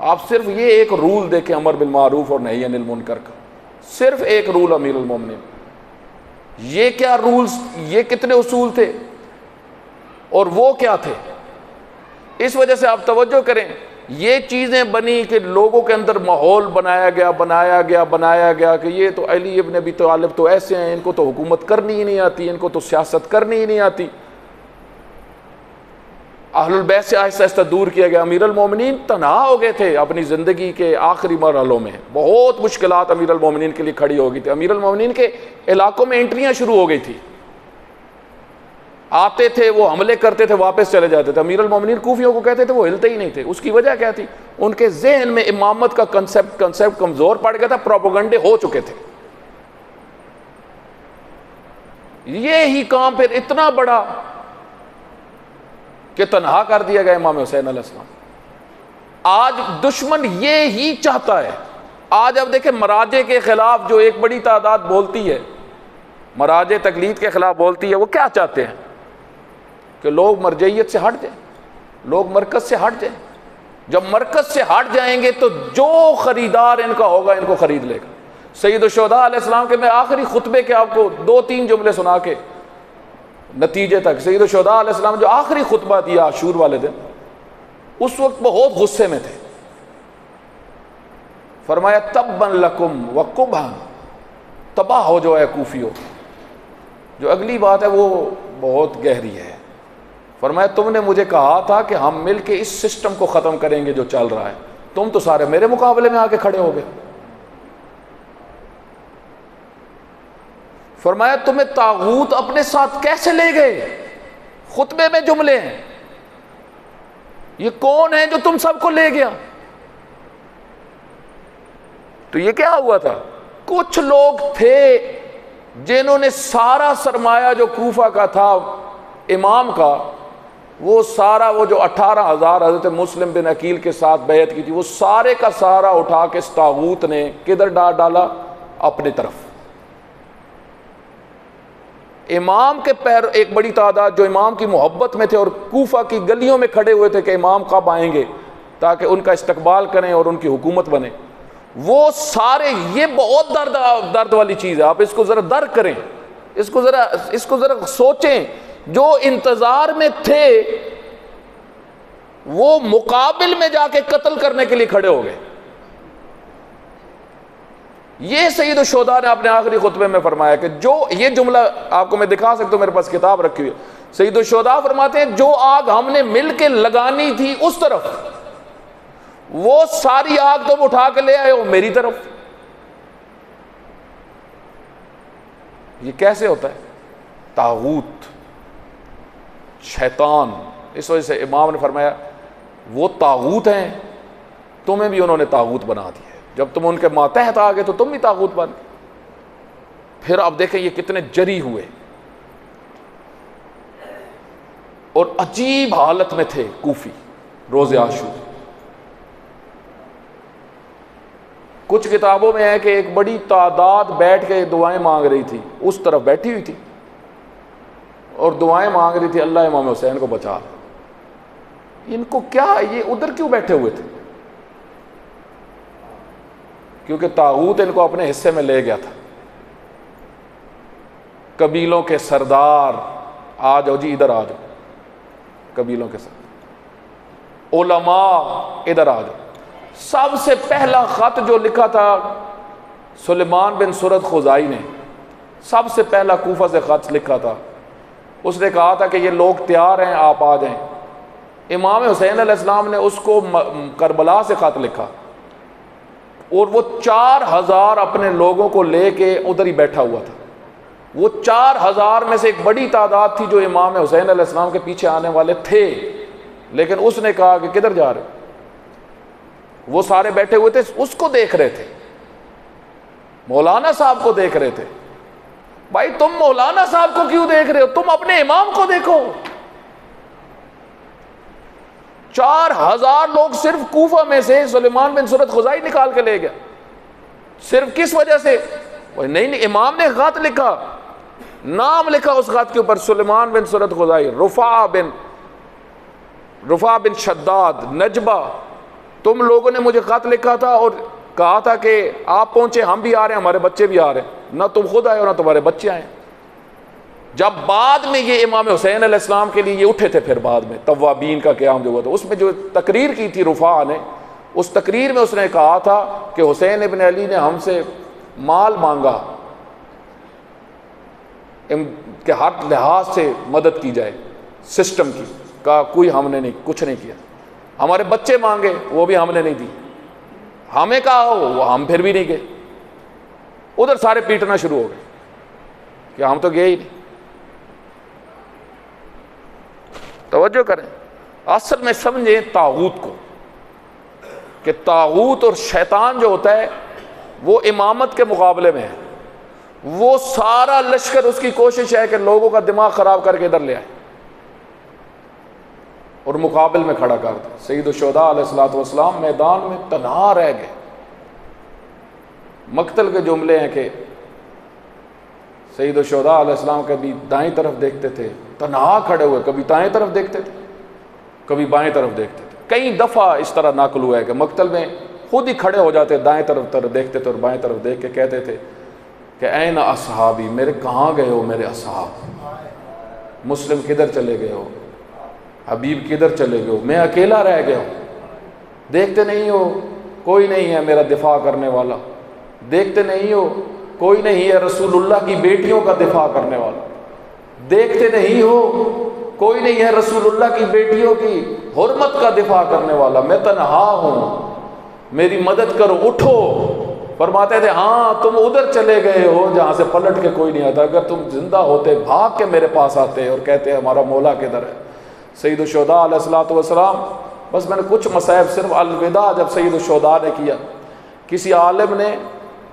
آپ صرف یہ ایک رول دیکھیں امر بالمعروف اور نہی عن المنکر کا، صرف ایک رول امیر المومنین۔ یہ کیا رولز، یہ کتنے اصول تھے اور وہ کیا تھے؟ اس وجہ سے آپ توجہ کریں، یہ چیزیں بنی کہ لوگوں کے اندر ماحول بنایا گیا کہ یہ تو علی ابن ابی طالب تو ایسے ہیں، ان کو تو حکومت کرنی ہی نہیں آتی، ان کو تو سیاست کرنی ہی نہیں آتی۔ اہل البیت سے آہستہ آہستہ دور کیا گیا، امیر المومنین تنہا ہو گئے تھے اپنی زندگی کے آخری مرحلوں میں، بہت مشکلات امیر المومنین کے لیے کھڑی ہو گئی تھی، امیر المومنین کے علاقوں میں انٹریاں شروع ہو گئی تھی، آتے تھے وہ حملے کرتے تھے واپس چلے جاتے تھے، امیر المومنین کوفیوں کو کہتے تھے وہ ہلتے ہی نہیں تھے۔ اس کی وجہ کیا تھی؟ ان کے ذہن میں امامت کا کنسپٹ کمزور پڑ گیا تھا، پروپیگنڈے ہو چکے تھے۔ یہی کام پھر اتنا بڑا کہ تنہا کر دیا گیا امام حسین علیہ السلام۔ آج دشمن یہی چاہتا ہے۔ آج اب دیکھیں مراجع کے خلاف جو ایک بڑی تعداد بولتی ہے، مراجع تقلید کے خلاف بولتی ہے، وہ کیا چاہتے ہیں؟ کہ لوگ مرجعیت سے ہٹ جائیں، لوگ مرکز سے ہٹ جائیں۔ جب مرکز سے ہٹ جائیں گے تو جو خریدار ان کا ہوگا ان کو خرید لے گا۔ سید الشہداء علیہ السلام کے میں آخری خطبے کے آپ کو 2-3 جملے سنا کے نتیجے تک، سید الشہداء علیہ السلام جو آخری خطبہ دیا عاشور والے دن، اس وقت بہت غصے میں تھے۔ فرمایا تبا لکم وقبحا، تباہ ہو جو ہے کوفیو۔ جو اگلی بات ہے وہ بہت گہری ہے۔ فرمایا تم نے مجھے کہا تھا کہ ہم مل کے اس سسٹم کو ختم کریں گے جو چل رہا ہے، تم تو سارے میرے مقابلے میں آ کے کھڑے ہو گئے۔ فرمایا تمہیں طاغوت اپنے ساتھ کیسے لے گئے؟ خطبے میں جملے ہیں، یہ کون ہے جو تم سب کو لے گیا؟ تو یہ کیا ہوا تھا؟ کچھ لوگ تھے جنہوں نے سارا سرمایہ جو کوفہ کا تھا امام کا، وہ سارا، وہ جو 18,000 حضرت مسلم بن عقیل کے ساتھ بیعت کی تھی، وہ سارے کا سارا اٹھا کے اس طاغوت نے کدھر ڈالا؟ اپنے طرف۔ امام کے پیر، ایک بڑی تعداد جو امام کی محبت میں تھے اور کوفہ کی گلیوں میں کھڑے ہوئے تھے کہ امام کب آئیں گے، تاکہ ان کا استقبال کریں اور ان کی حکومت بنے. وہ سارے، یہ بہت درد والی چیز ہے، آپ اس کو ذرا درک کریں، اس کو ذرا سوچیں. جو انتظار میں تھے وہ مقابل میں جا کے قتل کرنے کے لیے کھڑے ہو گئے. یہ سید الشہداء نے اپنے آخری خطبے میں فرمایا کہ جو یہ جملہ آپ کو میں دکھا سکتا ہوں، میرے پاس کتاب رکھی ہوئی ہے. سید الشہداء فرماتے ہیں جو آگ ہم نے مل کے لگانی تھی اس طرف، وہ ساری آگ تم اٹھا کے لے آئے ہو میری طرف. یہ کیسے ہوتا ہے؟ طاغوت، شیطان. اس وجہ سے امام نے فرمایا وہ طاغوت ہیں، تمہیں بھی انہوں نے طاغوت بنا دیا. جب تم ان کے ماتحت آ گئے تو تم بھی طاغوت بن گئے. پھر آپ دیکھیں یہ کتنے جری ہوئے اور عجیب حالت میں تھے کوفی روز عاشور. کچھ کتابوں میں ہے کہ ایک بڑی تعداد بیٹھ کے دعائیں مانگ رہی تھی، اس طرف بیٹھی ہوئی تھی اور دعائیں مانگ رہی تھی اللہ امام حسین کو بچا. ان کو کیا، یہ ادھر کیوں بیٹھے ہوئے تھے؟ کیونکہ طاغوت ان کو اپنے حصے میں لے گیا تھا. قبیلوں کے سردار، آ جاؤ جی ادھر آ جاؤ، قبیلوں کے سردار، علماء ادھر آ جاؤ. سب سے پہلا خط جو لکھا تھا سلیمان بن سرد خزائی نے، سب سے پہلا کوفہ سے خط لکھا تھا. اس نے کہا تھا کہ یہ لوگ تیار ہیں، آپ آ جائیں. امام حسین علیہ السلام نے اس کو کربلا سے خط لکھا اور وہ 4000 اپنے لوگوں کو لے کے ادھر ہی بیٹھا ہوا تھا. وہ 4000 میں سے ایک بڑی تعداد تھی جو امام حسین علیہ السلام کے پیچھے آنے والے تھے، لیکن اس نے کہا کہ کدھر جا رہے؟ وہ سارے بیٹھے ہوئے تھے، اس کو دیکھ رہے تھے، مولانا صاحب کو دیکھ رہے تھے. بھائی تم مولانا صاحب کو کیوں دیکھ رہے ہو؟ تم اپنے امام کو دیکھو. 4000 لوگ صرف کوفہ میں سے سلیمان بن سرد خزائی نکال کے لے گیا. صرف کس وجہ سے؟ نہیں، امام نے خط لکھا، نام لکھا اس خط کے اوپر سلیمان بن سرد خزائی، رفاع بن شداد، نجبہ. تم لوگوں نے مجھے خط لکھا تھا اور کہا تھا کہ آپ پہنچے، ہم بھی آ رہے ہیں، ہمارے بچے بھی آ رہے ہیں. نہ تم خود آئے ہو نہ تمہارے بچے آئے. جب بعد میں یہ امام حسین علیہ السلام کے لیے یہ اٹھے تھے، پھر بعد میں توابین کا قیام جو ہوا تھا، اس میں جو تقریر کی تھی رفاع نے، اس تقریر میں اس نے کہا تھا کہ حسین ابن علی نے ہم سے مال مانگا کہ ہر لحاظ سے مدد کی جائے سسٹم کی. کہا کوئی ہم نے نہیں، کچھ نہیں کیا. ہمارے بچے مانگے، وہ بھی ہم نے نہیں دی. ہمیں کہا وہ ہم پھر بھی نہیں گئے. ادھر سارے پیٹنا شروع ہو گئے کہ ہم تو گئے ہی نہیں. توجہ کریں، اصل میں سمجھیں طاغوت کو، کہ طاغوت اور شیطان جو ہوتا ہے وہ امامت کے مقابلے میں ہے. وہ سارا لشکر اس کی کوشش ہے کہ لوگوں کا دماغ خراب کر کے ادھر لے آئے اور مقابل میں کھڑا کر دے. سید الشہداء علیہ السلام میدان میں تنہا رہ گئے. مقتل کے جملے ہیں کہ سید الشہداء علیہ السلام کبھی دائیں طرف دیکھتے تھے، تنہا کھڑے ہوئے، کبھی دائیں طرف دیکھتے تھے، کبھی بائیں طرف دیکھتے تھے. کئی دفعہ اس طرح نقل ہوا ہے کہ مقتل میں خود ہی کھڑے ہو جاتے، دائیں طرف دیکھتے تھے اور بائیں طرف دیکھ کے کہتے تھے کہ این اصحابی، میرے کہاں گئے ہو میرے اصحاب؟ مسلم کدھر چلے گئے ہو؟ حبیب کدھر چلے گئے ہو؟ میں اکیلا رہ گیا ہوں. دیکھتے نہیں ہو کوئی نہیں ہے میرا دفاع کرنے والا؟ دیکھتے نہیں ہو کوئی نہیں ہے رسول اللہ کی بیٹیوں کا دفاع کرنے والا؟ دیکھتے نہیں ہو کوئی نہیں ہے رسول اللہ کی بیٹیوں کی حرمت کا دفاع کرنے والا؟ میں تنہا ہوں، میری مدد کرو، اٹھو. فرماتے تھے ہاں تم ادھر چلے گئے ہو جہاں سے پلٹ کے کوئی نہیں آتا. اگر تم زندہ ہوتے بھاگ کے میرے پاس آتے اور کہتے ہمارا مولا کدھر ہے. سید الشہداء علیہ السلام، بس میں نے کچھ مصائب، صرف الوداع جب سید الشہداء نے کیا، کسی عالم نے،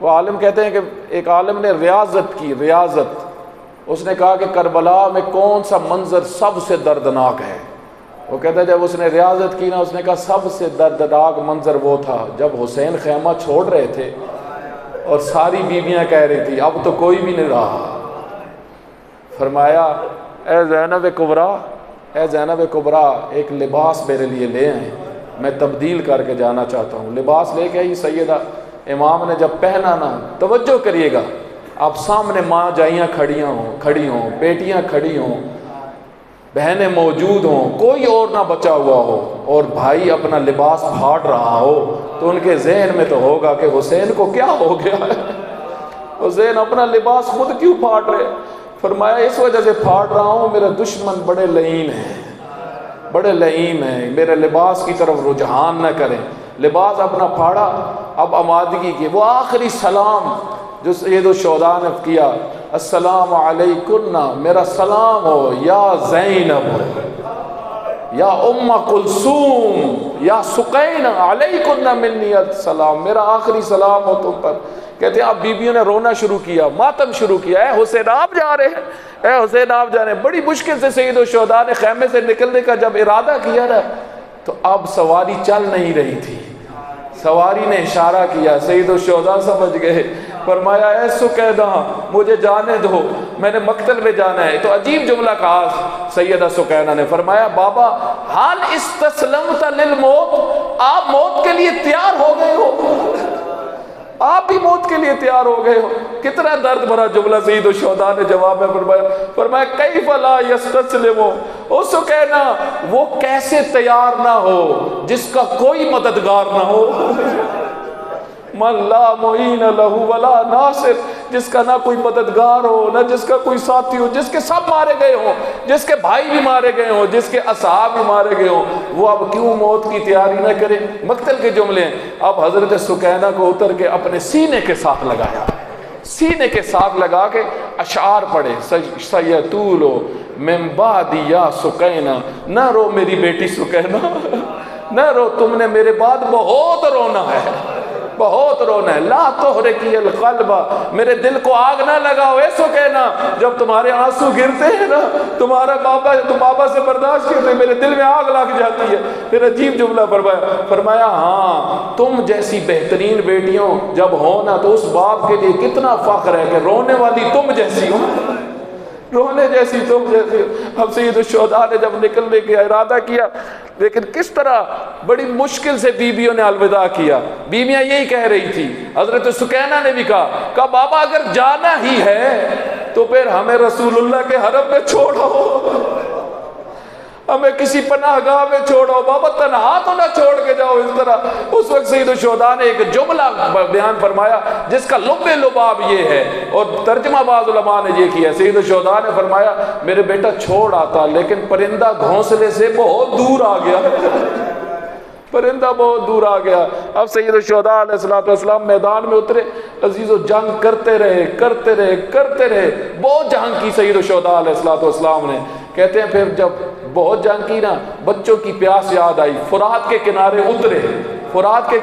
وہ عالم کہتے ہیں کہ ایک عالم نے ریاضت کی، ریاضت. اس نے کہا کہ کربلا میں کون سا منظر سب سے دردناک ہے؟ وہ کہتا ہے جب اس نے ریاضت کی نا، اس نے کہا سب سے دردناک منظر وہ تھا جب حسین خیمہ چھوڑ رہے تھے اور ساری بیویاں کہہ رہی تھی اب تو کوئی بھی نہیں رہا. فرمایا اے زینب کبریٰ، اے زینب کبریٰ، ایک لباس میرے لیے لے آئیں. میں تبدیل کر کے جانا چاہتا ہوں۔ لباس لے کے آئی سیدہ، امام نے جب پہنا نا، توجہ کریے گا، آپ سامنے ماں جائیاں کھڑی ہوں، بیٹیاں کھڑی ہوں، بہنیں موجود ہوں، کوئی اور نہ بچا ہوا ہو، اور بھائی اپنا لباس پھاڑ رہا ہو، تو ان کے ذہن میں تو ہوگا کہ حسین کو کیا ہو گیا ہے، حسین اپنا لباس خود کیوں پھاڑ رہے؟ فرمایا اس وجہ سے پھاڑ رہا ہوں، میرے دشمن بڑے لعین ہیں، میرے لباس کی طرف رجحان نہ کریں۔ لباس اپنا پھاڑا، اب آمادگی کی، وہ آخری سلام جو سید الشہداء نے کیا، السلام علیکن، میرا سلام ہو یا زینب، یا ام کلثوم، یا سقین، علیکن منی السلام، میرا آخری سلام ہو تم پر۔ کہتے ہیں اب بیبیوں نے رونا شروع کیا، ماتم شروع کیا، اے حسین آپ جا رہے ہیں، اے حسین آپ جا رہے ہیں۔ بڑی مشکل سے سید الشہداء نے خیمے سے نکلنے کا جب ارادہ کیا نا، تو اب سواری چل نہیں رہی تھی، سواری نے اشارہ کیا، سید الشہداء سمجھ گئے، فرمایا اے سقینہ مجھے جانے دو، میں نے مقتل میں جانا ہے۔ تو عجیب جملہ کہا سیدہ سقینہ نے، فرمایا بابا حال استسلمت للموت، آپ موت کے لیے تیار ہو گئے ہو، آپ بھی موت کے لیے تیار ہو گئے ہو۔ کتنا درد بھرا جملہ سید الشہداء نے جواب میں فرمایا کیف لا یستسلم، اس کو کہنا وہ کیسے تیار نہ ہو جس کا کوئی مددگار نہ ہو، من لا معین لہ ولا ناصر، جس کا نہ کوئی مددگار ہو، نہ جس کا کوئی ساتھی ہو، جس کے سب مارے گئے ہوں، جس کے بھائی بھی مارے گئے ہوں، جس کے اصحاب بھی مارے گئے ہوں، وہ اب کیوں موت کی تیاری نہ کرے؟ مقتل کے جملے ہیں۔ اب حضرت سقینہ کو اتر کے اپنے سینے کے ساتھ لگایا، سینے کے ساتھ لگا کے اشعار پڑھے، سیطولو من بعد یا سقینہ، نہ رو میری بیٹی سقینہ، نہ رو، تم نے میرے بعد بہت رونا ہے، بہت رونا ہے، لا تحرکی القلب، میرے دل کو آگ نہ لگاؤ، ایسو کہنا جب تمہارے آنسو گرتے ہیں نا، تمہارا تم بابا سے برداشت کرتے ہیں، میرے دل میں آگ لگ جاتی ہے۔ پھر عجیب جملہ فرمایا ہاں تم جیسی بہترین بیٹیوں جب ہو نا، تو اس باپ کے لیے کتنا فخر ہے کہ رونے والی تم جیسی ہو، رونے جیسی تم جیسی۔ اب سید الشہداء نے جب نکلنے کا ارادہ کیا، لیکن کس طرح بڑی مشکل سے بیویوں نے الوداع کیا۔ بیویاں یہی کہہ رہی تھی، حضرت سقینہ نے بھی کہا بابا اگر جانا ہی ہے تو پھر ہمیں رسول اللہ کے حرم میں چھوڑو، ہمیں کسی پناہ گاہ میں چھوڑو، بابا تنہا تو نہ چھوڑ کے جاؤ اس طرح۔ اس وقت سید الشہداء نے ایک جملہ بیان فرمایا جس کا لب لباب یہ ہے، اور ترجمہ بعض علماء نے یہ کیا۔ سید الشہداء نے فرمایا میرے بیٹا چھوڑ آتا، لیکن پرندہ گھونسلے سے بہت دور آ گیا، پرندہ بہت دور آ گیا۔ اب سید الشہداء علیہ السلام میدان میں اترے، عزیز و جنگ کرتے رہے، بہت جنگ کی سید الشہداء علیہ السلام نے۔ کہتے ہیں پھر جب بہت جنگ کی نا، بچوں کی پیاس یاد آئی، فرات کے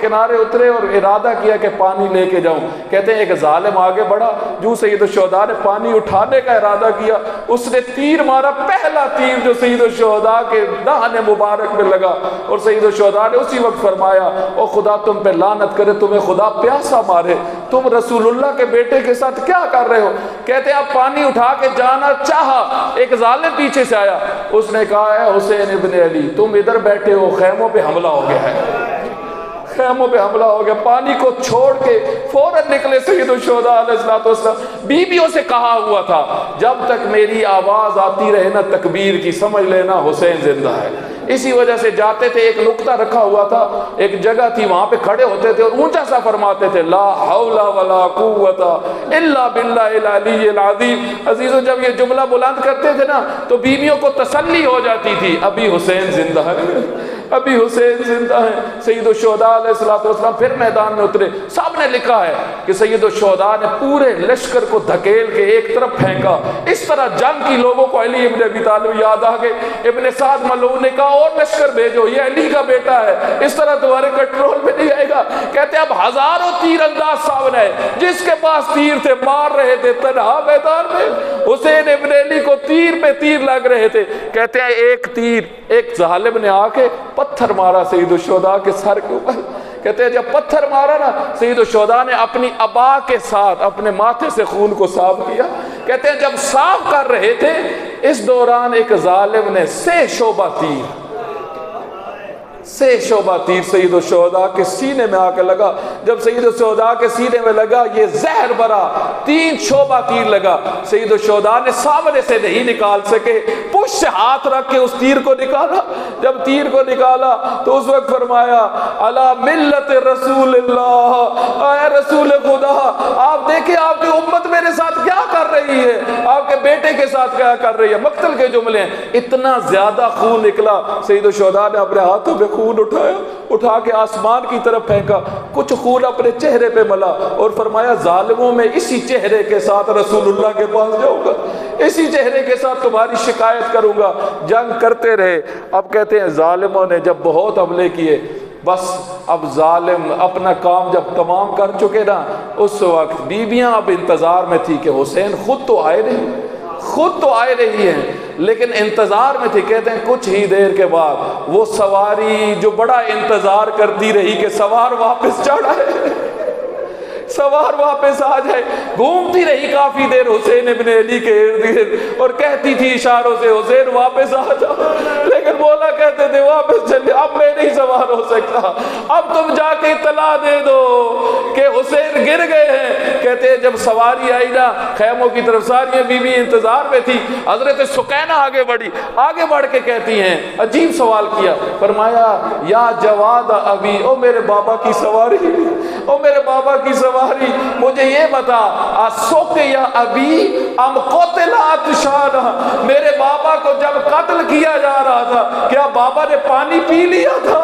کنارے اترے اور ارادہ کیا کہ پانی لے کے جاؤں۔ کہتے ہیں ایک ظالم آگے بڑھا، جو سید الشہداء نے پانی اٹھانے کا ارادہ کیا، اس نے تیر مارا، پہلا تیر جو سید الشہداء کے دہن مبارک میں لگا، اور سید الشہداء نے اسی وقت فرمایا او خدا تم پہ لعنت کرے، تمہیں خدا پیاسا مارے، تم رسول اللہ کے بیٹے کے ساتھ کیا کر رہے ہو؟ کہتے ہیں اب پانی اٹھا کے جانا چاہا، ایک ظالم پیچھے سے آیا، اس نے کہا اے حسین ابن علی تم ادھر بیٹھے ہو، خیموں پہ حملہ ہو گیا ہے، خیموں پہ حملہ ہو گیا۔ پانی کو چھوڑ کے فوراً نکلے سید الشہداء علیہ السلام۔ بیویوں سے کہا ہوا تھا جب تک میری آواز آتی رہے نا تکبیر کی، سمجھ لینا حسین زندہ ہے۔ اسی وجہ سے جاتے تھے، ایک نقطہ رکھا ہوا تھا، ایک جگہ تھی، وہاں پہ کھڑے ہوتے تھے اور اونچا سا فرماتے تھے لا حول ولا قوت الا باللہ العلی العظیم۔ عزیزو جب یہ جملہ بلند کرتے تھے نا تو بیویوں کو تسلی ہو جاتی تھی، ابھی حسین زندہ ہے، ابھی حسین زندہ ہے۔ سید الشہداء علیہ السلام پھر میدان میں اترے۔ سب نے لکھا ہے کہ سید الشہداء نے پورے لشکر کو دھکیل کے ایک طرف پھینکا، اس طرح جنگ کی لوگوں کو علی ابن ابی طالب یاد آ گئے۔ ابن سعد ملعون نے کہا اور لشکر بھیجو، یہ علی کا بیٹا ہے، اس طرح تمہارے کنٹرول میں نہیں آئے گا۔ کہتے اب ہزاروں تیر انداز سامنے ہے، جس کے پاس تیر تھے مار رہے تھے تنہا میدان میں۔ حسین ابن علی کو تیر پہ تیر لگ رہے تھے۔ کہتے ہیں ایک تیر ایک ظالم نے آ کے پتھر مارا سید الشہداء کے سر کے اوپر۔ کہتے ہیں جب پتھر مارا نا، سید الشہداء نے اپنی ابا کے ساتھ اپنے ماتھے سے خون کو صاف کیا۔ کہتے ہیں جب صاف کر رہے تھے اس دوران ایک ظالم نے 6 شعبہ تیر سے شعبہ تیر سید الشہداء کے سینے میں آ کے لگا. جب سید الشہداء کے سینے میں لگا یہ زہر برا 3 شعبہ تیر لگا. سید الشہداء نے سامنے سے نہیں نکال سکے, پشت سے ہاتھ رکھ کے اس تیر کو نکالا. جب تیر کو نکالا تو اس وقت فرمایا علی ملت رسول اللہ, اے رسول خدا آپ دیکھیں آپ کی امت میرے ساتھ کیا کر رہی ہے, آپ کے بیٹے کے ساتھ کیا کر رہی ہے. مقتل کے جملے ہیں. اتنا زیادہ خون نکلا, سید الشہداء نے اپنے ہاتھوں میں خون اٹھا کے آسمان کی طرف پھینکا, کچھ خون اپنے چہرے پہ ملا اور فرمایا ظالموں میں اسی چہرے کے ساتھ رسول اللہ کے پاس جاؤں گا, اسی چہرے کے ساتھ تمہاری شکایت کروں گا. جنگ کرتے رہے. اب کہتے ہیں ظالموں نے جب بہت حملے کیے, بس اب ظالم اپنا کام جب تمام کر چکے نا, اس وقت بیویاں اب انتظار میں تھی کہ حسین خود تو آئے نہیں ہیں, لیکن انتظار میں تھی. کہتے ہیں کچھ ہی دیر کے بعد وہ سواری جو بڑا انتظار کرتی رہی کہ سوار واپس چڑھ آئے, سوار واپس آ جائے, گھومتی رہی کافی دیر حسین ابن علی کے ارد گرد اور کہتی تھی اشاروں سے حسین واپس آ جاؤ, لیکن مولا کہتے تھے واپس چلے, اب میں نہیں سوار ہو سکتا, اب تم جا کے اطلاع دے دو کہ حسین گر گئے ہیں. کہتے ہیں جب سواری آئی نا خیموں کی طرف, ساری بیوی انتظار میں تھی. حضرت سکینہ آگے بڑھ کے کہتی ہیں, عجیب سوال کیا, فرمایا یا جواد ابی, او میرے بابا کی سواری, او میرے بابا کی سواری, مجھے یہ بتا اسوک یا ابی ام قتل عطشانا, میرے بابا کو جب قتل کیا جا رہا تھا کیا بابا نے پانی پی لیا تھا,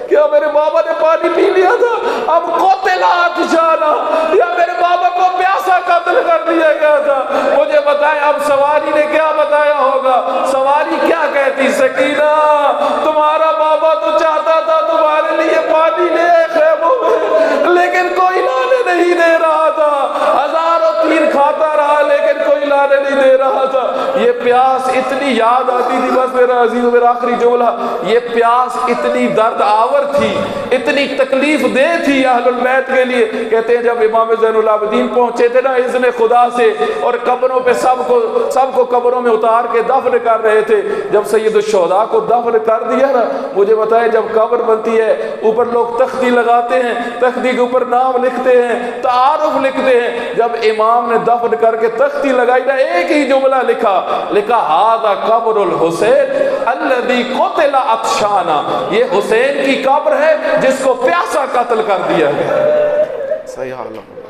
کیا میرے بابا نے پانی پی لیا تھا؟ اب قتل عطشانا, یا میرے بابا کو پیاسا قتل کر دیا گیا تھا. مجھے بتائیں اب سواری نے کیا بتایا ہوگا, سواری کیا کہتی, سکینہ تمہارا بابا تو چاہتا تھا تمہارے لیے پانی لے خیموں میں, لیکن کوئی لانے نہیں دے رہا تھا, ہزاروں تیر کھاتا رہا لیکن کوئی لانے نہیں دے رہا تھا. یہ پیاس اتنی یاد آتی تھی, بس میرا عزیز میرا آخری جملہ, یہ پیاس اتنی درد آور تھی, اتنی تکلیف دہ تھی اہل البیت کے لیے. کہتے ہیں جب امام زین العابدین پہنچے تھے نا اذن خدا سے, اور قبروں پہ سب کو قبروں میں اتار کے دفن کر رہے تھے, جب سید الشہداء کو دفن کر دیا نا, مجھے بتائیں جب قبر بنتی ہے اوپر لوگ تختی لگاتے ہیں, تختی کے اوپر نام لکھتے ہیں, تعارف لکھتے ہیں. جب امام نے دفن کر کے تختی لگائی نا, ایک ہی جملہ لکھا ھذا قبر الحسین الذی قتل عطشانا, یہ حسین کی قبر ہے جس کو پیاسا قتل کر دیا گیا. صحیح حال ہے.